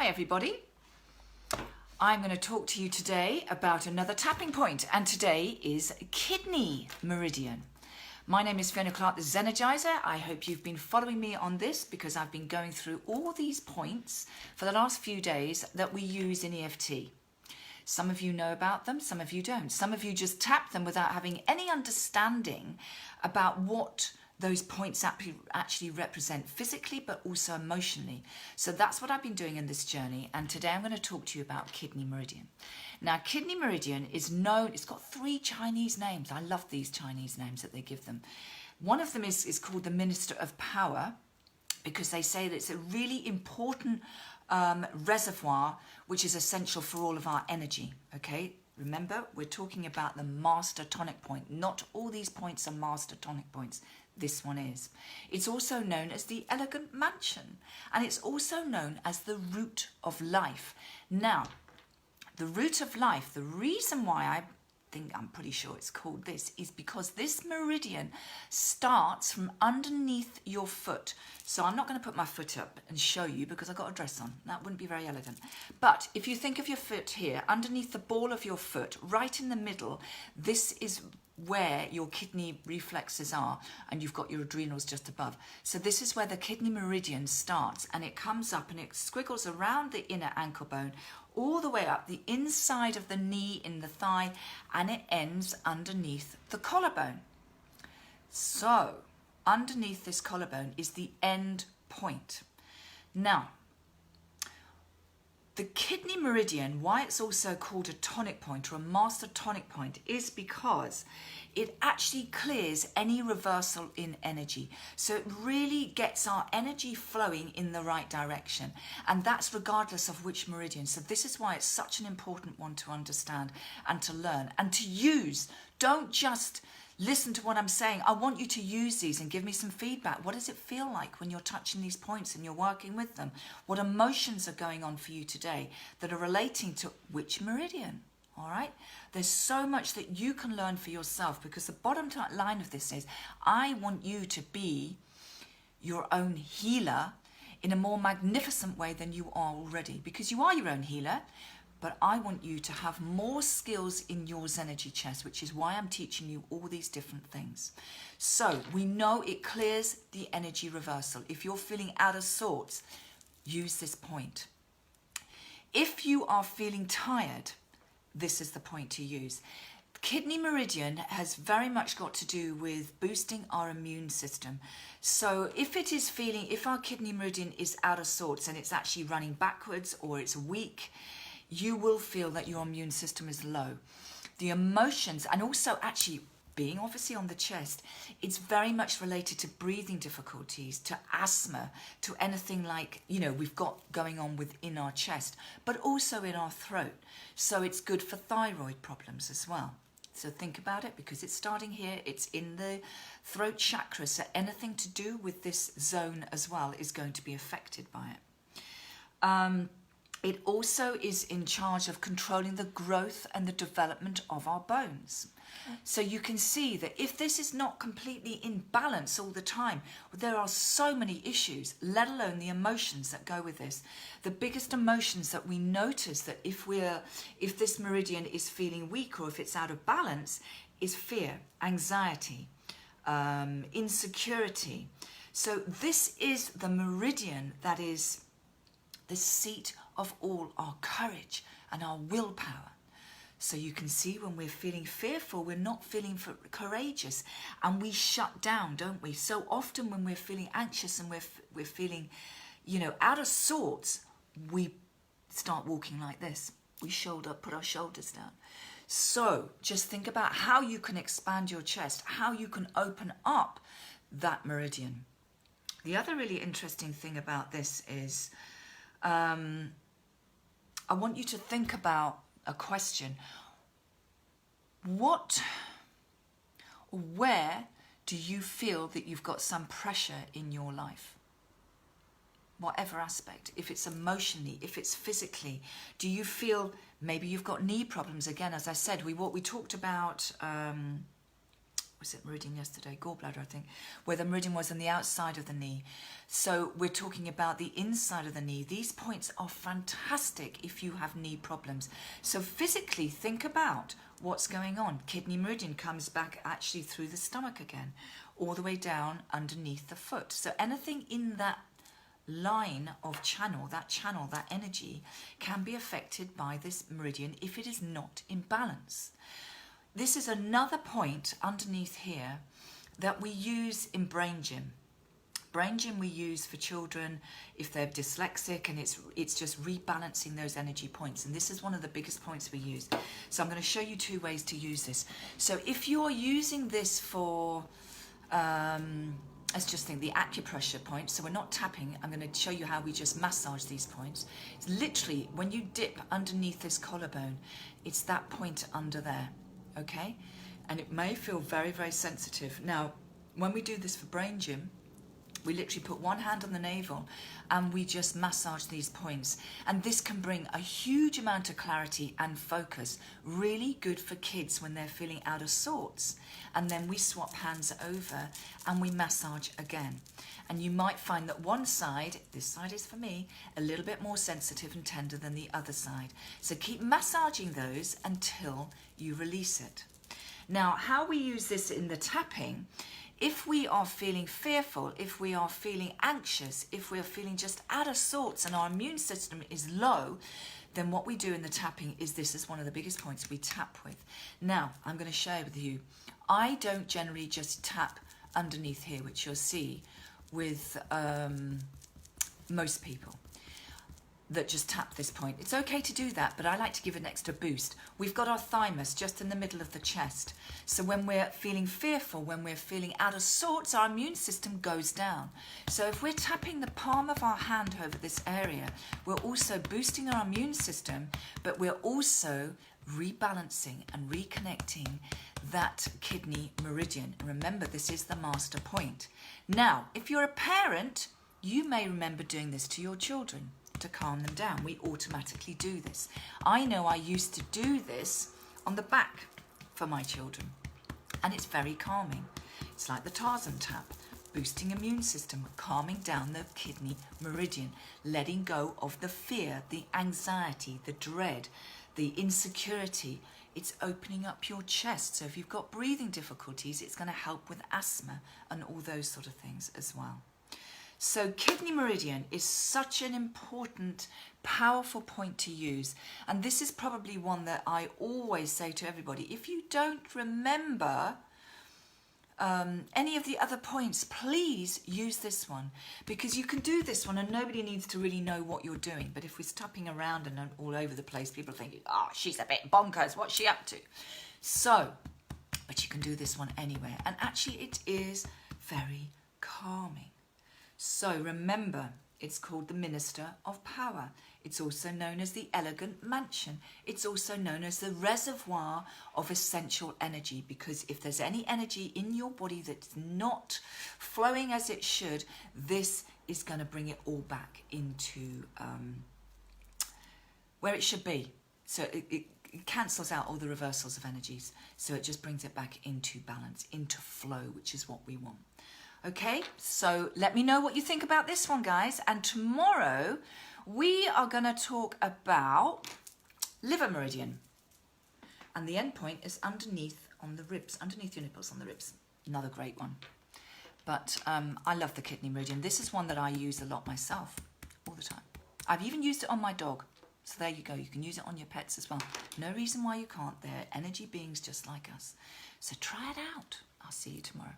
Hi everybody. I'm going to talk to you today about another tapping point, and today is kidney meridian. My name is Fiona Clark, the Zenergiser. I hope you've been following me on this because I've been going through all these points for the last few days that we use in EFT. Some of you know about them, some of you don't. Some of you just tap them without having any understanding about what those points actually represent physically, but also emotionally. So that's what I've been doing in this journey. And today I'm going to talk to you about kidney meridian. Now, kidney meridian is known, it's got 3 Chinese names. I love these Chinese names that they give them. One of them is called the Minister of Power, because they say that it's a really important reservoir, which is essential for all of our energy, okay? Remember, we're talking about the master tonic point. Not all these points are master tonic points. This one is. It's also known as the elegant mansion, and it's also known as the root of life. Now, the root of life, the reason why I'm pretty sure it's called this, is because this meridian starts from underneath your foot. So I'm not going to put my foot up and show you because I've got a dress on. That wouldn't be very elegant. But if you think of your foot here, underneath the ball of your foot, right in the middle, this is where your kidney reflexes are, and you've got your adrenals just above. So this is where the kidney meridian starts, and it comes up and it squiggles around the inner ankle bone all the way up the inside of the knee in the thigh, and it ends underneath the collarbone. So underneath this collarbone is the end point. Now, the kidney meridian, why it's also called a tonic point or a master tonic point, is because it actually clears any reversal in energy. So it really gets our energy flowing in the right direction. And that's regardless of which meridian. So this is why it's such an important one to understand and to learn and to use. Don't just listen to what I'm saying. I want you to use these and give me some feedback. What does it feel like when you're touching these points and you're working with them? What emotions are going on for you today that are relating to which meridian? All right? There's so much that you can learn for yourself, because the bottom line of this is I want you to be your own healer in a more magnificent way than you are already, because you are your own healer. But I want you to have more skills in your Zenergy chest, which is why I'm teaching you all these different things. So we know it clears the energy reversal. If you're feeling out of sorts, use this point. If you are feeling tired, this is the point to use. Kidney meridian has very much got to do with boosting our immune system. So if our kidney meridian is out of sorts and it's actually running backwards or it's weak, you will feel that your immune system is low. The emotions, and also actually being obviously on the chest, it's very much related to breathing difficulties, to asthma, to anything like, we've got going on within our chest, but also in our throat. So it's good for thyroid problems as well. So think about it, because it's starting here, it's in the throat chakra, so anything to do with this zone as well is going to be affected by it. It also is in charge of controlling the growth and the development of our bones. So you can see that if this is not completely in balance all the time, there are so many issues, let alone the emotions that go with this. The biggest emotions that we notice that if this meridian is feeling weak or if it's out of balance is fear, anxiety, insecurity. So this is the meridian that is the seat of all our courage and our willpower. So you can see when we're feeling fearful, we're not feeling courageous, and we shut down, don't we? So often when we're feeling anxious and we're feeling, out of sorts, we start walking like this. We put our shoulders down. So just think about how you can expand your chest, how you can open up that meridian. The other really interesting thing about this is, I want you to think about a question. Where do you feel that you've got some pressure in your life? Whatever aspect, if it's emotionally, if it's physically, do you feel maybe you've got knee problems? Again, as I said, we talked about opposite meridian yesterday, gallbladder I think, where the meridian was on the outside of the knee. So we're talking about the inside of the knee. These points are fantastic if you have knee problems. So physically think about what's going on. Kidney meridian comes back actually through the stomach again, all the way down underneath the foot. So anything in that line of channel, that energy can be affected by this meridian if it is not in balance. This is another point underneath here that we use in brain gym. Brain gym we use for children if they're dyslexic, and it's just rebalancing those energy points, and this is one of the biggest points we use. So I'm going to show you 2 ways to use this. So if you're using this for let's just think the acupressure point, so we're not tapping, I'm going to show you how we just massage these points. It's literally when you dip underneath this collarbone, it's that point under there, okay? And it may feel very, very sensitive. Now, when we do this for brain gym, we literally put one hand on the navel and we just massage these points. And this can bring a huge amount of clarity and focus. Really good for kids when they're feeling out of sorts. And then we swap hands over and we massage again. And you might find that one side, this side is for me, a little bit more sensitive and tender than the other side. So keep massaging those until you release it. Now, how we use this in the tapping, if we are feeling fearful, if we are feeling anxious, if we are feeling just out of sorts and our immune system is low, then what we do in the tapping is this is one of the biggest points we tap with. Now, I'm going to share with you, I don't generally just tap underneath here, which you'll see with most people that just tap this point. It's okay to do that, but I like to give an extra boost. We've got our thymus just in the middle of the chest. So when we're feeling fearful, when we're feeling out of sorts, our immune system goes down. So if we're tapping the palm of our hand over this area, we're also boosting our immune system, but we're also rebalancing and reconnecting that kidney meridian. And remember, this is the master point. Now, if you're a parent, you may remember doing this to your children to calm them down. We automatically do this. I know I used to do this on the back for my children, and it's very calming. It's like the Tarzan tap, boosting immune system, calming down the kidney meridian, letting go of the fear, the anxiety, the dread, the insecurity. It's opening up your chest. So if you've got breathing difficulties, it's going to help with asthma and all those sort of things as well. So kidney meridian is such an important, powerful point to use. And this is probably one that I always say to everybody. If you don't remember any of the other points, please use this one. Because you can do this one and nobody needs to really know what you're doing. But if we're stopping around and all over the place, people are thinking, oh, she's a bit bonkers. What's she up to? So, but you can do this one anywhere. And actually it is very calming. So remember, it's called the Minister of Power. It's also known as the Elegant Mansion. It's also known as the Reservoir of Essential Energy, because if there's any energy in your body that's not flowing as it should, this is going to bring it all back into where it should be. So it cancels out all the reversals of energies. So it just brings it back into balance, into flow, which is what we want. Okay, so let me know what you think about this one, guys. And tomorrow we are going to talk about liver meridian. And the end point is underneath on the ribs, underneath your nipples on the ribs. Another great one. But I love the kidney meridian. This is one that I use a lot myself, all the time. I've even used it on my dog. So there you go. You can use it on your pets as well. No reason why you can't. They're energy beings just like us. So try it out. I'll see you tomorrow.